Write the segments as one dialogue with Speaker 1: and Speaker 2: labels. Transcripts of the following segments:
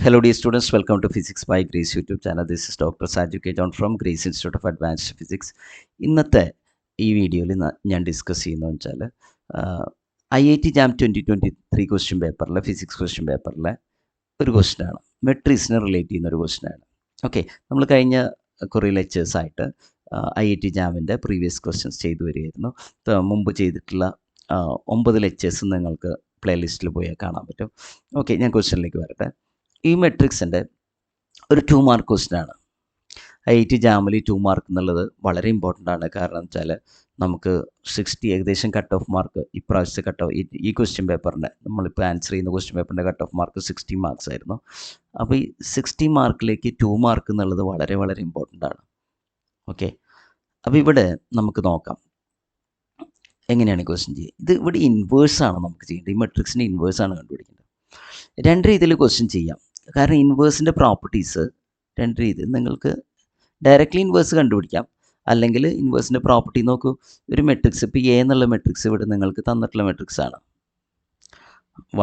Speaker 1: Hello dear students, welcome to Physics by Grace YouTube channel. This is Dr. Saju K. John from Grace Institute of Advanced Physics. ഇന്നത്തെ ഈ വീഡിയോയിൽ ഞാൻ discuss ചെയ്യുന്നതെന്ന് വെച്ചാൽ IIT-JAM 2023 question പേപ്പറിലെ physics question പേപ്പറിലെ ഒരു ക്വസ്റ്റ്യനാണ്, മെട്രിക്സിനെ relate ചെയ്യുന്ന ഒരു ക്വസ്റ്റ്യനാണ്. ഓക്കെ, നമ്മൾ കഴിഞ്ഞ കുറേ ലെക്ചേഴ്സായിട്ട് IIT-JAMൻ്റെ പ്രീവിയസ് ക്വസ്റ്റ്യൻസ് ചെയ്തു വരികയായിരുന്നു. മുമ്പ് ചെയ്തിട്ടുള്ള 9 ലെക്ചേഴ്സ് നിങ്ങൾക്ക് പ്ലേലിസ്റ്റിൽ പോയാൽ കാണാൻ പറ്റും. ഓക്കെ, ഞാൻ ക്വസ്റ്റ്യനിലേക്ക് വരട്ടെ. ഈ മെട്രിക്സിൻ്റെ ഒരു 2 മാർക്ക് ക്വസ്റ്റ്യനാണ്. IIT-JAMൽ 2 മാർക്ക് എന്നുള്ളത് വളരെ ഇമ്പോർട്ടൻ്റ് ആണ്. കാരണം വെച്ചാൽ നമുക്ക് 60 ഏകദേശം കട്ട് ഓഫ് മാർക്ക് ഇപ്രാവശ്യത്തെ കട്ട് ഓഫ് ഈ ക്വസ്റ്റ്യൻ പേപ്പറിൻ്റെ നമ്മളിപ്പോൾ ആൻസർ ചെയ്യുന്ന ക്വസ്റ്റ്യൻ പേപ്പറിൻ്റെ കട്ട് ഓഫ് മാർക്ക് 60 മാർക്സ് ആയിരുന്നു. അപ്പോൾ ഈ 60 മാർക്കിലേക്ക് 2 മാർക്ക് എന്നുള്ളത് വളരെ വളരെ ഇമ്പോർട്ടൻ്റ് ആണ്. ഓക്കെ, അപ്പോൾ ഇവിടെ നമുക്ക് നോക്കാം എങ്ങനെയാണ് ക്വസ്റ്റ്യൻ ചെയ്യുക. ഇത് ഇവിടെ ഇൻവേഴ്സാണ് നമുക്ക് ചെയ്യേണ്ടത്. ഈ മെട്രിക്സിൻ്റെ ഇൻവേഴ്സാണ് കണ്ടുപിടിക്കേണ്ടത്. 2 രീതിയിൽ ക്വസ്റ്റ്യൻ ചെയ്യാം. കാരണം ഇൻവേഴ്സിൻ്റെ പ്രോപ്പർട്ടീസ് 2 രീതിയിൽ നിങ്ങൾക്ക് ഡയറക്റ്റ്ലി ഇൻവേഴ്സ് കണ്ടുപിടിക്കാം, അല്ലെങ്കിൽ ഇൻവേഴ്സിൻ്റെ പ്രോപ്പർട്ടി നോക്കൂ. ഒരു മെട്രിക്സ് ഇപ്പോൾ എ എന്നുള്ള മെട്രിക്സ് ഇവിടെ നിങ്ങൾക്ക് തന്നിട്ടുള്ള മെട്രിക്സ് ആണ്.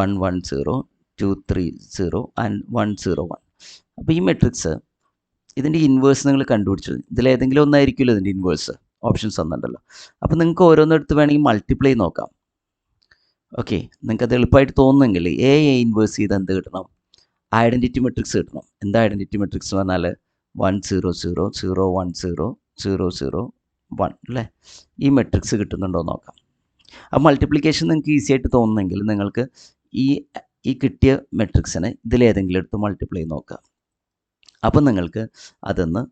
Speaker 1: 1 1 0 2 3 0 ആൻഡ് 1 0 1. അപ്പോൾ ഈ മെട്രിക്സ് ഇതിൻ്റെ ഇൻവേഴ്സ് നിങ്ങൾ കണ്ടുപിടിച്ചു. ഇതിലേതെങ്കിലും ഒന്നായിരിക്കുമല്ലോ ഇതിൻ്റെ ഇൻവേഴ്സ്. ഓപ്ഷൻസ് തന്നിട്ടുണ്ടല്ലോ. അപ്പോൾ നിങ്ങൾക്ക് ഓരോന്നെടുത്ത് വേണമെങ്കിൽ മൾട്ടിപ്ലൈ നോക്കാം. ഓക്കെ, നിങ്ങൾക്കത് എളുപ്പമായിട്ട് തോന്നുന്നെങ്കിൽ എ ഇൻവേഴ്സ് ചെയ്ത് എന്ത് കിട്ടണം? ഐഡൻറ്റിറ്റി മെട്രിക്സ് കിട്ടണം. എന്താ ഐഡൻറ്റിറ്റി മെട്രിക്സ് എന്ന് പറഞ്ഞാൽ 1 0 0 0 1 0 0 0 1 അല്ലേ? ഈ മെട്രിക്സ് കിട്ടുന്നുണ്ടോ എന്ന് നോക്കാം. ആ മൾട്ടിപ്ലിക്കേഷൻ നിങ്ങൾക്ക് ഈസി ആയിട്ട് തോന്നുന്നെങ്കിൽ നിങ്ങൾക്ക് ഈ കിട്ടിയ മെട്രിക്സിനെ ഇതിലേതെങ്കിലും എടുത്ത് മൾട്ടിപ്ലൈ നോക്കാം. അപ്പം നിങ്ങൾക്ക് അതൊന്ന്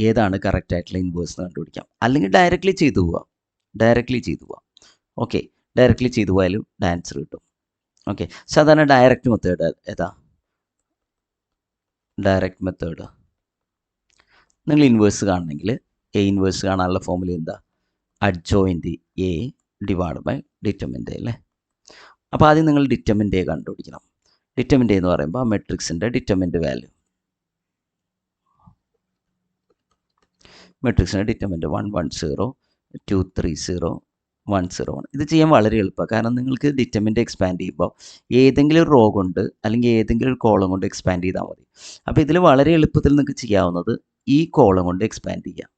Speaker 1: ഏതാണ് കറക്റ്റ് ആയിട്ടുള്ള ഇൻവേഴ്സ് എന്ന് കണ്ടുപിടിക്കാം. അല്ലെങ്കിൽ ഡയറക്റ്റ്ലി ചെയ്തു പോവാം. ഓക്കെ, ഡയറക്റ്റ്ലി ചെയ്തു പോയാലും ആൻസർ കിട്ടും. ഓക്കെ, സാധാരണ ഡയറക്റ്റ് മെത്തേഡ് ഏതാ? ഡയറക്റ്റ് മെത്തേഡ് നിങ്ങൾ ഇൻവേഴ്സ് കാണണമെങ്കിൽ എ ഇൻവേഴ്സ് കാണാനുള്ള ഫോമുല എന്താ? Adjoint A divide by determinant അല്ലേ? അപ്പോൾ ആദ്യം നിങ്ങൾ ഡിറ്റർമിൻ്റ് എ കണ്ടുപിടിക്കണം. ഡിറ്റർമിൻ്റ് എന്ന് പറയുമ്പോൾ ആ മെട്രിക്സിൻ്റെ ഡിറ്റർമിൻ്റ് വാല്യൂ, മെട്രിക്സിൻ്റെ ഡിറ്റർമിൻ്റ് 1 1 0 2 3 0 1 0 1. ഇത് ചെയ്യാൻ വളരെ എളുപ്പമാണ്. കാരണം നിങ്ങൾക്ക് ഡിറ്റർമിൻ്റ് എക്സ്പാൻഡ് ചെയ്യുമ്പോൾ ഏതെങ്കിലും ഒരു റോ കൊണ്ട് അല്ലെങ്കിൽ ഏതെങ്കിലും ഒരു കോളം കൊണ്ട് എക്സ്പാൻഡ് ചെയ്താൽ മതി. അപ്പോൾ ഇതിൽ വളരെ എളുപ്പത്തിൽ നിങ്ങൾക്ക് ചെയ്യാവുന്നത് ഈ കോളം കൊണ്ട് എക്സ്പാൻഡ് ചെയ്യാം.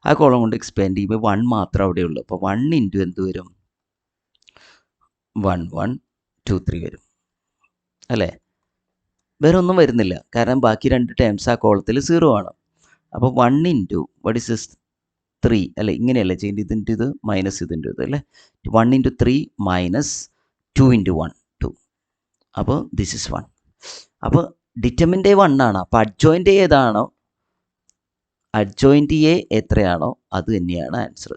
Speaker 1: ആ കോളം കൊണ്ട് എക്സ്പാൻഡ് ചെയ്യുമ്പോൾ 1 മാത്രം അവിടെ ഉള്ളൂ. അപ്പോൾ 1 ഇൻറ്റു എന്ത് വരും? 1 1 2 3 വരും അല്ലേ? വേറെ ഒന്നും വരുന്നില്ല. കാരണം ബാക്കി 2 ടേംസ് ആ കോളത്തിൽ 0 ആണ്. അപ്പോൾ 1 ഇൻറ്റു വാട്ട് ഇസ് ദിസ് 3 അല്ലേ? ഇങ്ങനെയല്ലേ ചെയ്യേണ്ടത്? ഇതിൻ്റെ ഇത് മൈനസ് ഇതിൻ്റെ ഇത് അല്ലേ? 1 ഇൻറ്റു 3 മൈനസ് 2 ഇൻറ്റു 1 2. അപ്പോൾ ദിസ് ഇസ് 1. അപ്പോൾ ഡിറ്റർമിൻ്റ് എ 1 ആണ്. അപ്പോൾ അഡ്ജോയിൻ്റ് എ ഏതാണോ, അഡ്ജോയിൻ്റ് എ എത്രയാണോ അത് തന്നെയാണ് ആൻസർ.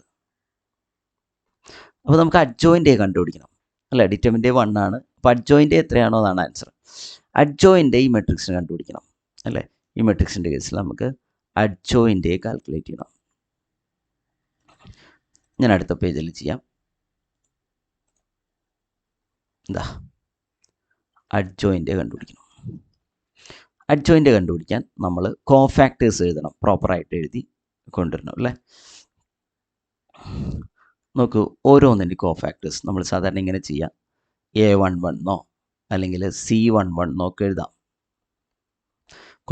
Speaker 1: അപ്പോൾ നമുക്ക് അഡ്ജോയിൻ്റ് എ കണ്ടുപിടിക്കണം അല്ലേ? ഡിറ്റർമിൻ്റ് എ 1 ആണ്. അപ്പോൾ അഡ്ജോയിൻ്റ് എ എത്രയാണോ അതാണ് ആൻസർ. അഡ്ജോയിൻ്റ് എ ഈ മെട്രിക്സിന് കണ്ടുപിടിക്കണം അല്ലേ? ഈ മെട്രിക്സിൻ്റെ കേസിൽ നമുക്ക് അഡ്ജോയിൻ്റ് എ കാൽക്കുലേറ്റ് ചെയ്യണം. ഞാൻ അടുത്ത പേജിൽ ചെയ്യാം. എന്താ അഡ്ജോയിൻ്റ് കണ്ടുപിടിക്കണം. അഡ്ജോയിൻ്റ് കണ്ടുപിടിക്കാൻ നമ്മൾ കോഫാക്ടേഴ്സ് എഴുതണം, പ്രോപ്പറായിട്ട് എഴുതി കൊണ്ടുവരണം അല്ലേ? നോക്കൂ, ഓരോന്നിൻ്റെ കോഫാക്ടേഴ്സ് നമ്മൾ സാധാരണ ഇങ്ങനെ ചെയ്യാം. A11 അല്ലെങ്കിൽ C11 ഒക്കെ എഴുതാം.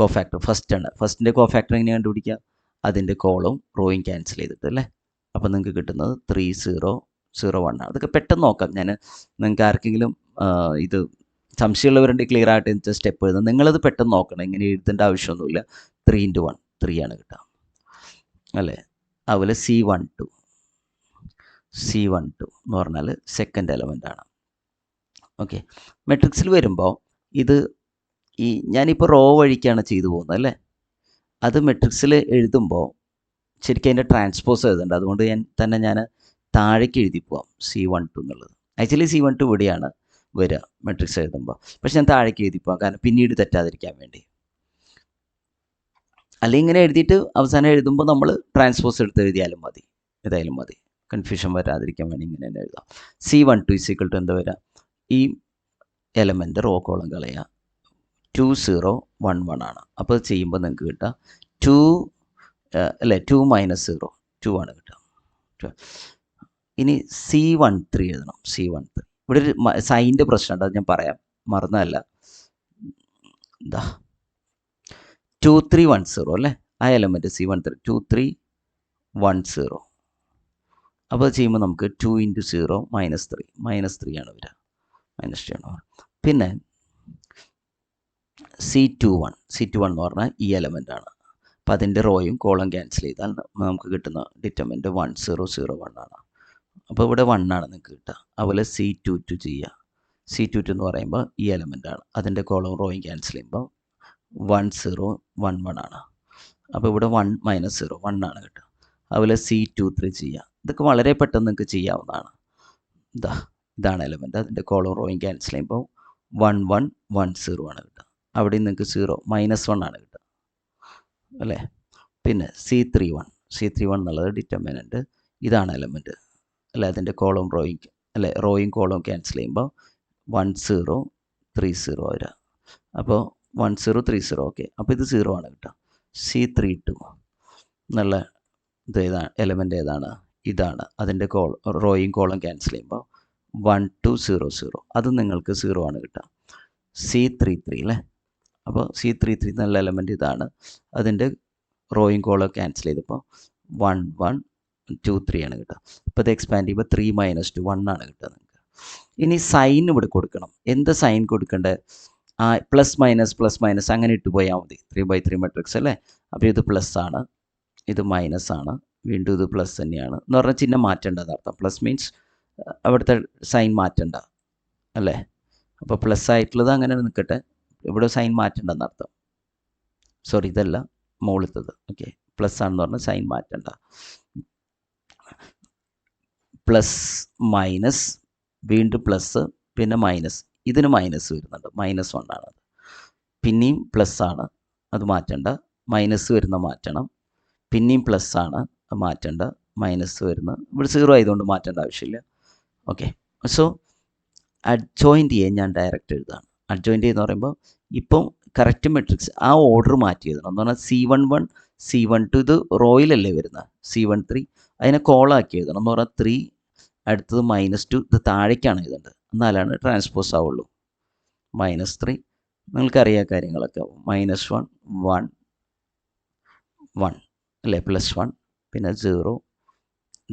Speaker 1: കോഫാക്ടർ ഫസ്റ്റിൻ്റെ കോഫാക്ടർ എങ്ങനെ കണ്ടുപിടിക്കുക? അതിൻ്റെ കോളവും റോയും ക്യാൻസൽ ചെയ്തിട്ട് അല്ലേ? അപ്പോൾ നിങ്ങൾക്ക് കിട്ടുന്നത് 3 0 0 1 ആണ്. അതൊക്കെ പെട്ടെന്ന് നോക്കാം. ഞാൻ നിങ്ങൾക്ക് ആർക്കെങ്കിലും ഇത് സംശയമുള്ളവരുണ്ട് ക്ലിയർ ആയിട്ട് സ്റ്റെപ്പ് എഴുതാം. നിങ്ങളത് പെട്ടെന്ന് നോക്കണം. ഇങ്ങനെ എഴുതേണ്ട ആവശ്യമൊന്നുമില്ല. 3 ഇൻറ്റു 1 3 ആണ് കിട്ടുക അല്ലേ? അതുപോലെ C12 എന്ന് പറഞ്ഞാൽ സെക്കൻഡ് എലമെൻ്റ് ആണ്. ഓക്കെ, മെട്രിക്സിൽ വരുമ്പോൾ ഇത് ഞാനിപ്പോൾ റോ വഴിക്കാണ് ചെയ്തു പോകുന്നത് അല്ലേ? അത് മെട്രിക്സിൽ എഴുതുമ്പോൾ ശരിക്കും അതിൻ്റെ ട്രാൻസ്പോസ് എഴുതേണ്ട. അതുകൊണ്ട് ഞാൻ താഴേക്ക് എഴുതി പോവാം C12 എന്നുള്ളത്. ആക്ച്വലി C12 ഇവിടെയാണ് വരിക മെട്രിക്സ് എഴുതുമ്പോൾ. പക്ഷെ ഞാൻ താഴേക്ക് എഴുതി പോവാം, കാരണം പിന്നീട് തെറ്റാതിരിക്കാൻ വേണ്ടി. അല്ലെങ്കിൽ ഇങ്ങനെ എഴുതിയിട്ട് അവസാനം എഴുതുമ്പോൾ നമ്മൾ ട്രാൻസ്പോസ് എടുത്ത് എഴുതിയാലും മതി, ഏതായാലും മതി. കൺഫ്യൂഷൻ വരാതിരിക്കാൻ വേണ്ടി ഇങ്ങനെ തന്നെ എഴുതാം. C12 ഈക്വൽ ടു എന്താ വരിക? ഈ എലമെൻ്റ് റോ കോളം കളയുക. 2 0 1 1 ആണ്. അപ്പോൾ അത് ചെയ്യുമ്പോൾ നിങ്ങൾക്ക് കിട്ടുക 2 അല്ലേ? 2 മൈനസ് 0 2 ആണ് കിട്ടുക. ഇനി C13 എഴുതണം. C13 ഇവിടെ ഒരു സൈൻ്റെ പ്രശ്നമുണ്ട്, അത് ഞാൻ പറയാം, മറന്നതല്ല. ഇതാ 2310 അല്ലേ, ആ എലമെൻറ്റ് C13 2310. അപ്പോൾ അത് ചെയ്യുമ്പോൾ നമുക്ക് 2 × 0 -3 -3 ആണ് വരിക, -3 ആണ്. പിന്നെ C21 എന്ന് പറഞ്ഞാൽ ഈ എലമെൻ്റ് ആണ്. അപ്പോൾ അതിൻ്റെ റോയും കോളം ക്യാൻസൽ ചെയ്താൽ നമുക്ക് കിട്ടുന്ന ഡിറ്റർമിനൻ്റ് 1001 ആണ്. അപ്പോൾ ഇവിടെ 1 ആണ് നിങ്ങൾക്ക് കിട്ടുക. അതുപോലെ C22 ചെയ്യുക. C22 എന്ന് പറയുമ്പോൾ ഈ എലമെൻ്റ് ആണ്. അതിൻ്റെ കോളം റോയും ക്യാൻസൽ ചെയ്യുമ്പോൾ 1011 ആണ്. അപ്പോൾ ഇവിടെ 1 - 0 1 ആണ് കിട്ടുക. അതുപോലെ C23 ചെയ്യുക. ഇതൊക്കെ വളരെ പെട്ടെന്ന് നിങ്ങൾക്ക് ചെയ്യാവുന്നതാണ്. ഇതാണ് എലമെൻ്റ്. അതിൻ്റെ കോളം റോയും ക്യാൻസൽ ചെയ്യുമ്പോൾ 1110 ആണ് കിട്ടുക. അവിടെയും നിങ്ങൾക്ക് 0 -1 ആണ് കിട്ടുക അല്ലേ. പിന്നെ C31 എന്നുള്ളത് ഡിറ്റർമിനൻ്റ്. ഇതാണ് എലമെൻറ്റ് അല്ലേ. അതിൻ്റെ കോളം റോയും അല്ലേ, റോയും കോളവും ക്യാൻസൽ ചെയ്യുമ്പോൾ 1030 വരിക. അപ്പോൾ 1030 ഓക്കെ. അപ്പോൾ ഇത് 0 ആണ് കിട്ടുക. C32 എന്നുള്ള ഇത് ഏതാണ് എലമെൻ്റ് ഏതാണ്, ഇതാണ്. അതിൻ്റെ റോയും കോളം ക്യാൻസൽ ചെയ്യുമ്പോൾ 1200, അത് നിങ്ങൾക്ക് 0 ആണ് കിട്ടുക. C33 അല്ലേ. അപ്പോൾ C33 എന്നുള്ള എലമെൻറ്റ് ഇതാണ്. അതിൻ്റെ റോയും കോളം ക്യാൻസൽ ചെയ്തപ്പോൾ 1123 ആണ് കിട്ടുക. അപ്പോൾ ഇത് എക്സ്പാൻഡ് ചെയ്യുമ്പോൾ 3 - 2 1 ആണ് കിട്ടുക നിങ്ങൾക്ക്. ഇനി സൈൻ ഇവിടെ കൊടുക്കണം. എന്ത് സൈൻ കൊടുക്കേണ്ടത്? പ്ലസ് മൈനസ് അങ്ങനെ ഇട്ട് പോയാൽ മതി. 3/3 മെട്രിക്സ് അല്ലേ. അപ്പോൾ ഇത് പ്ലസ് ആണ്, ഇത് മൈനസ് ആണ്, വീണ്ടും ഇത് പ്ലസ് തന്നെയാണ് എന്ന് പറഞ്ഞാൽ ചിഹ്നം മാറ്റേണ്ടത് അർത്ഥം. പ്ലസ് മീൻസ് അവിടുത്തെ സൈൻ മാറ്റണ്ട അല്ലേ. അപ്പോൾ പ്ലസ് ആയിട്ടുള്ളത് അങ്ങനെ നിൽക്കട്ടെ, ഇവിടെ സൈൻ മാറ്റണ്ടെന്ന് അർത്ഥം. സോറി, ഇതല്ല മുകളിലത്തത്. ഓക്കെ, പ്ലസ് ആണെന്ന് പറഞ്ഞാൽ സൈൻ മാറ്റണ്ട. പ്ലസ് മൈനസ്, വീണ്ടും പ്ലസ്, പിന്നെ മൈനസ്. ഇതിന് മൈനസ് വരുന്നുണ്ട്, -1 ആണ്. പിന്നെയും പ്ലസ് ആണ്, അത് മാറ്റണ്ട. മൈനസ് വരുന്ന മാറ്റണം. പിന്നെയും പ്ലസ് ആണ്, അത് മാറ്റണ്ട. മൈനസ് വരുന്ന ഇവിടെ 0 ആയതുകൊണ്ട് മാറ്റേണ്ട ആവശ്യമില്ല. ഓക്കെ, സോ അഡ്ജോയിൻ്റ് ചെയ്യാൻ ഞാൻ ഡയറക്റ്റ് എഴുതാണ്. അഡ്ജോയിൻ്റ് എന്ന് പറയുമ്പോൾ ഇപ്പം കറക്റ്റ് മെട്രിക്സ് ആ ഓർഡർ മാറ്റി എഴുതണം. എന്ന് പറഞ്ഞാൽ C11 C12 ഇത് റോയിലല്ലേ വരുന്നത്. C13 അതിനെ കോളാക്കി എഴുതണം. എന്ന് പറഞ്ഞാൽ 3 അടുത്തത് -2 ഇത് താഴേക്കാണ് എഴുതേണ്ടത്, എന്നാലാണ് ട്രാൻസ്പോസ് ആവുള്ളൂ. -3 നിങ്ങൾക്കറിയാം കാര്യങ്ങളൊക്കെ. -1 1 1 അല്ലേ, +1 പിന്നെ 0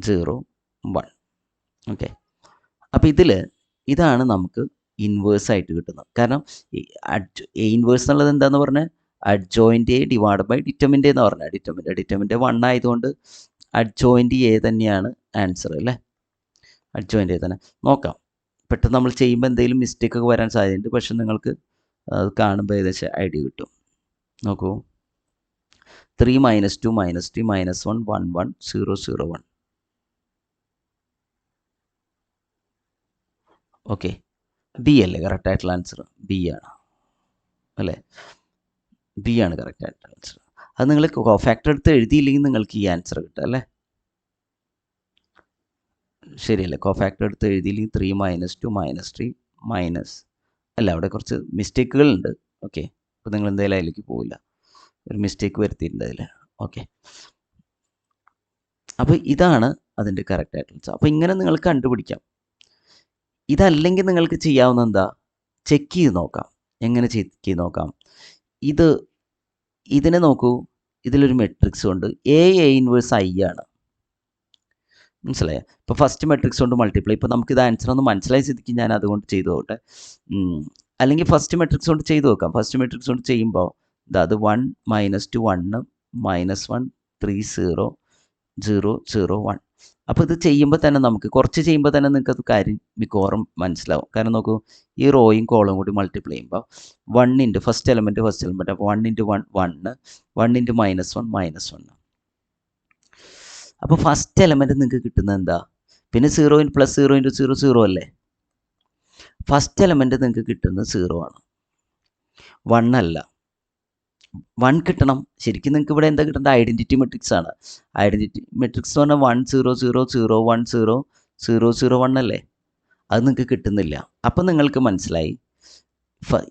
Speaker 1: 0 1. ഓക്കെ, അപ്പോൾ ഇതാണ് നമുക്ക് ഇൻവേഴ്സ് ആയിട്ട് കിട്ടുന്നത്. കാരണം ഇൻവേഴ്സ് എന്നുള്ളത് എന്താണെന്ന് പറഞ്ഞാൽ adjoint A divide by determinant എന്ന് പറഞ്ഞാൽ ഡിറ്റർമിൻ്റ് 1 ആയതുകൊണ്ട് അഡ്ജോയിൻ്റ് എ തന്നെയാണ് ആൻസർ അല്ലേ. അഡ്ജോയിൻ്റ് എ തന്നെ നോക്കാം. പെട്ടെന്ന് നമ്മൾ ചെയ്യുമ്പോൾ എന്തെങ്കിലും മിസ്റ്റേക്ക് ഒക്കെ വരാൻ സാധ്യതയുണ്ട്, പക്ഷെ നിങ്ങൾക്ക് അത് കാണുമ്പോൾ ഏകദേശം ഐഡിയ കിട്ടും. നോക്കൂ, 3 - 2 -3 -1 1 1 0 0 1. ഓക്കെ, ബി അല്ലേ കറക്റ്റ് ആയിട്ടുള്ള ആൻസർ? ബി ആണ് അല്ലേ. ബി ആണ് കറക്റ്റ് ആയിട്ടുള്ള ആൻസർ. അത് നിങ്ങൾ കോഫാക്ടർ എടുത്ത് എഴുതിയില്ലെങ്കിൽ നിങ്ങൾക്ക് ഈ ആൻസർ കിട്ടുക അല്ലേ. ശരിയല്ലേ, കോഫാക്ടർ എടുത്ത് എഴുതിയില്ലെങ്കിൽ 3 - 2 -3 മൈനസ് അല്ല, അവിടെ കുറച്ച് മിസ്റ്റേക്കുകളുണ്ട്. ഓക്കെ, അപ്പോൾ നിങ്ങൾ എന്തായാലും അതിലേക്ക് പോവില്ല, ഒരു മിസ്റ്റേക്ക് വരുത്തിയിട്ടുണ്ട് അതിൽ. ഓക്കെ, അപ്പോൾ ഇതാണ് അതിൻ്റെ കറക്റ്റ് ആയിട്ടുള്ള ആൻസർ. അപ്പോൾ ഇങ്ങനെ നിങ്ങൾ കണ്ടുപിടിക്കാം. ഇതല്ലെങ്കിൽ നിങ്ങൾക്ക് ചെയ്യാവുന്ന എന്താ, ചെക്ക് ചെയ്ത് നോക്കാം. എങ്ങനെ ചെക്ക് ചെയ്ത് നോക്കാം? ഇതിനെ നോക്കൂ, ഇതിലൊരു മെട്രിക്സ് കൊണ്ട് A ഇൻവേഴ്സ് I ആണ്. മനസ്സിലായോ? ഇപ്പോൾ ഫസ്റ്റ് മെട്രിക്സ് കൊണ്ട് മൾട്ടിപ്ലൈ. ഇപ്പോൾ നമുക്കിത് ആൻസർ ഒന്ന് മനസ്സിലായി സ്ഥിതിക്ക് ഞാൻ അതുകൊണ്ട് ചെയ്തു നോക്കട്ടെ. അല്ലെങ്കിൽ ഫസ്റ്റ് മെട്രിക്സ് കൊണ്ട് ചെയ്തു നോക്കാം. ഫസ്റ്റ് മെട്രിക്സ് കൊണ്ട് ചെയ്യുമ്പോൾ അത് 1 - 2 1 -1 3 0 0 0 1. അപ്പോൾ ഇത് ചെയ്യുമ്പോൾ തന്നെ നമുക്ക് കുറച്ച് ചെയ്യുമ്പോൾ തന്നെ നിങ്ങൾക്കത് കാര്യം മിക്കവാറും മനസ്സിലാവും. കാരണം നോക്കൂ, ഈ റോയും കോളും കൂടി മൾട്ടിപ്ലൈ ചെയ്യുമ്പോൾ 1 ഇൻറ്റു ഫസ്റ്റ് എലമെൻറ്റ് അപ്പോൾ 1 × 1 1 1 × -1 -1. അപ്പോൾ ഫസ്റ്റ് എലമെൻറ്റ് നിങ്ങൾക്ക് കിട്ടുന്നത് എന്താ? പിന്നെ 0 + 0 × 0 0 അല്ലേ. ഫസ്റ്റ് എലമെൻറ്റ് നിങ്ങൾക്ക് കിട്ടുന്നത് 0 ആണ്, 1 അല്ല. 1 കിട്ടണം. ശരിക്കും നിങ്ങൾക്ക് ഇവിടെ എന്താ കിട്ടേണ്ടത്? ഐഡൻറ്റിറ്റി മെട്രിക്സ് ആണ്. ഐഡൻറ്റിറ്റി മെട്രിക്സ് എന്ന് പറഞ്ഞാൽ 1 0 0 0 1 0 0 0 1 അല്ലേ. അത് നിങ്ങൾക്ക് കിട്ടുന്നില്ല. അപ്പം നിങ്ങൾക്ക് മനസ്സിലായി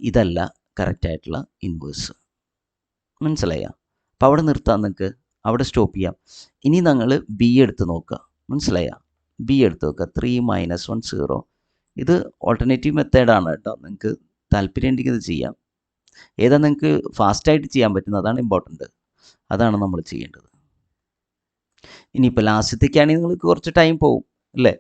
Speaker 1: ഇതല്ല കറക്റ്റ് ആയിട്ടുള്ള ഇൻവേഴ്സ്. മനസ്സിലായോ? അപ്പോൾ അവിടെ നിർത്താം, നിങ്ങൾക്ക് അവിടെ സ്റ്റോപ്പ് ചെയ്യാം. ഇനി നിങ്ങൾ ബി എടുത്ത് നോക്കുക. മനസ്സിലായോ? ബി എടുത്ത് നോക്കുക. 3 - 1 0. ഇത് ഓൾട്ടർനേറ്റീവ് മെത്തേഡാണ് കേട്ടോ. നിങ്ങൾക്ക് താല്പര്യം ഉണ്ടെങ്കിൽ ഇത് ചെയ്യാം. ഏതാ നിങ്ങൾക്ക് ഫാസ്റ്റായിട്ട് ചെയ്യാൻ പറ്റുന്നത്, അതാണ് ഇമ്പോർട്ടൻറ്റ്. അതാണ് നമ്മൾ ചെയ്യേണ്ടത്. ഇനിയിപ്പോൾ ലാസ്റ്റത്തേക്കാണെങ്കിൽ നിങ്ങൾക്ക് കുറച്ച് ടൈം പോവും അല്ലേ.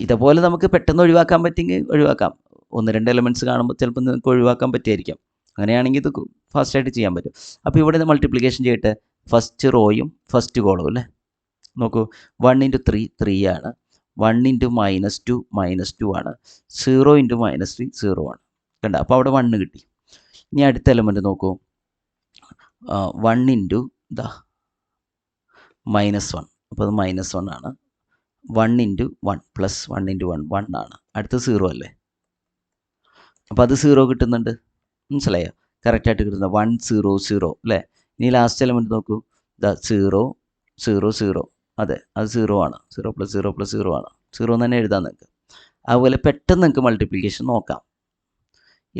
Speaker 1: ഇതുപോലെ നമുക്ക് പെട്ടെന്ന് ഒഴിവാക്കാൻ പറ്റുമെങ്കിൽ ഒഴിവാക്കാം. 1-2 എലമെൻറ്റ്സ് കാണുമ്പോൾ ചിലപ്പോൾ നിങ്ങൾക്ക് ഒഴിവാക്കാൻ പറ്റുമായിരിക്കാം. അങ്ങനെയാണെങ്കിൽ ഇത് ഫാസ്റ്റായിട്ട് ചെയ്യാൻ പറ്റും. അപ്പോൾ ഇവിടെ മൾട്ടിപ്ലിക്കേഷൻ ചെയ്യട്ടെ. ഫസ്റ്റ് റോയും ഫസ്റ്റ് കോളും അല്ലേ. നോക്കൂ, 1 × 3 3 ആണ്. 1 × -2 -2 ആണ്. 0 × -3 0 ആണ്. കണ്ട, അപ്പോൾ അവിടെ 1 കിട്ടി. ഇനി അടുത്ത എലമെൻറ്റ് നോക്കൂ, 1 × -1. അപ്പോൾ അത് -1 ആണ്. 1 × 1 +1 × 1 1 ആണ്. അടുത്ത 0 അല്ലേ. അപ്പോൾ അത് 0 കിട്ടുന്നുണ്ട്. മനസ്സിലായോ? കറക്റ്റായിട്ട് കിട്ടുന്നത് 1 0 0 അല്ലേ. ഇനി ലാസ്റ്റ് എലമെൻറ്റ് നോക്കൂ, 0 0 0. അതെ, അത് 0 ആണ്. 0 + 0 + 0 ആണ്. 0 തന്നെ എഴുതാം നിങ്ങൾക്ക്. അതുപോലെ പെട്ടെന്ന് നിങ്ങൾക്ക് മൾട്ടിപ്ലിക്കേഷൻ നോക്കാം.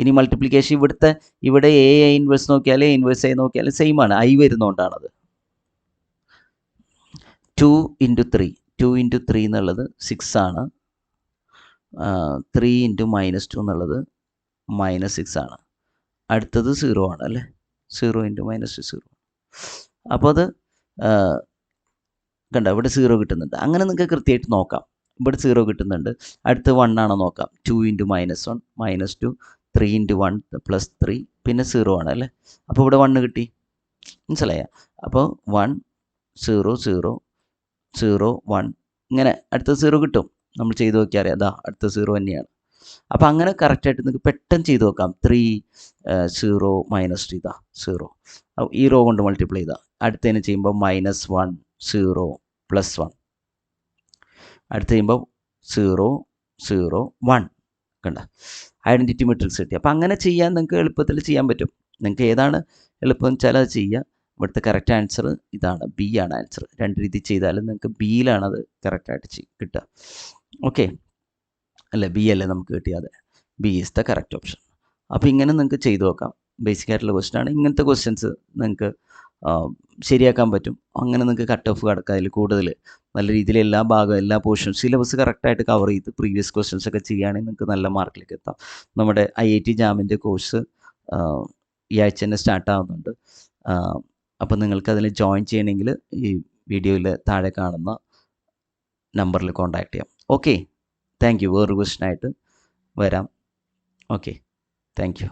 Speaker 1: ഇനി മൾട്ടിപ്ലിക്കേഷൻ ഇവിടെ എ ഇൻവേഴ്സ് നോക്കിയാൽ എ ഇൻവേഴ്സ് എ നോക്കിയാൽ സെയിം ആണ്. ഐ വരുന്നതുകൊണ്ടാണത്. 2 × 3 2 × 3 എന്നുള്ളത് 6 ആണ്. 3 × -2 എന്നുള്ളത് -6 ആണ്. അടുത്തത് 0 ആണ് അല്ലേ. 0 × -2 0. അപ്പോൾ അത് കണ്ട, ഇവിടെ 0 കിട്ടുന്നുണ്ട്. അങ്ങനെ നിങ്ങൾക്ക് കൃത്യമായിട്ട് നോക്കാം. ഇവിടെ 0 കിട്ടുന്നുണ്ട്. അടുത്ത് 1 ആണോ നോക്കാം. 2 × -1 -2 3 × 1 +3 പിന്നെ 0 ആണ് അല്ലേ. അപ്പോൾ ഇവിടെ 1 കിട്ടി. മനസ്സിലായോ? അപ്പോൾ 1 0 0 0 1 ഇങ്ങനെ അടുത്ത 0 കിട്ടും. നമ്മൾ ചെയ്ത് നോക്കിയാൽ അറിയാം. അതാ അടുത്ത 0 തന്നെയാണ്. അപ്പോൾ അങ്ങനെ കറക്റ്റായിട്ട് നിങ്ങൾക്ക് പെട്ടെന്ന് ചെയ്ത് നോക്കാം. 3 0 -3 ഇതാ 0. ഈ റോ കൊണ്ട് മൾട്ടിപ്ലൈ ചെയ്താൽ അടുത്തതിന് ചെയ്യുമ്പോൾ -1 0 +1. അടുത്ത് ചെയ്യുമ്പോൾ 0 0 1. കണ്ട, ഐഡൻറ്റിറ്റി മെട്രിക്സ് കിട്ടി. അപ്പോൾ അങ്ങനെ ചെയ്യാൻ നിങ്ങൾക്ക് എളുപ്പത്തിൽ ചെയ്യാൻ പറ്റും. നിങ്ങൾക്ക് ഏതാണ് എളുപ്പം വെച്ചാൽ അത് ചെയ്യുക. ഇവിടുത്തെ കറക്റ്റ് ആൻസർ ഇതാണ്, ബി ആണ് ആൻസർ. രണ്ട് രീതി ചെയ്താലും നിങ്ങൾക്ക് ബിയിലാണത് കറക്റ്റായിട്ട് കിട്ടുക. ഓക്കെ അല്ലേ, ബി അല്ലേ നമുക്ക് കിട്ടിയത്. B is the correct option. അപ്പോൾ ഇങ്ങനെ നിങ്ങൾക്ക് ചെയ്തു നോക്കാം. ബേസിക് ആയിട്ടുള്ള ക്വസ്റ്റ്യൻ ആണ്. ഇങ്ങനത്തെ ക്വസ്റ്റ്യൻസ് നിങ്ങൾക്ക് ശരിയാക്കാൻ പറ്റും. അങ്ങനെ നിങ്ങൾക്ക് കട്ട് ഓഫ് കിടക്കുക. അതിൽ കൂടുതൽ നല്ല രീതിയിൽ എല്ലാ ഭാഗവും എല്ലാ പോർഷൻസ് സിലബസ് കറക്റ്റായിട്ട് കവർ ചെയ്ത് പ്രീവിയസ് ക്വസ്റ്റ്യൻസ് ഒക്കെ ചെയ്യുകയാണെങ്കിൽ നിങ്ങൾക്ക് നല്ല മാർക്കിലേക്ക് എത്താം. നമ്മുടെ IIT-JAM കോഴ്സ് ഈ ആഴ്ച തന്നെ സ്റ്റാർട്ട് ആവുന്നുണ്ട്. അപ്പോൾ നിങ്ങൾക്ക് അതിൽ ജോയിൻ ചെയ്യണമെങ്കിൽ ഈ വീഡിയോയിൽ താഴെ കാണുന്ന നമ്പറിൽ കോൺടാക്ട് ചെയ്യാം. Okay, thank you. വേറൊരു ക്വസ്റ്റ്യനായിട്ട് വരാം. Okay, thank you.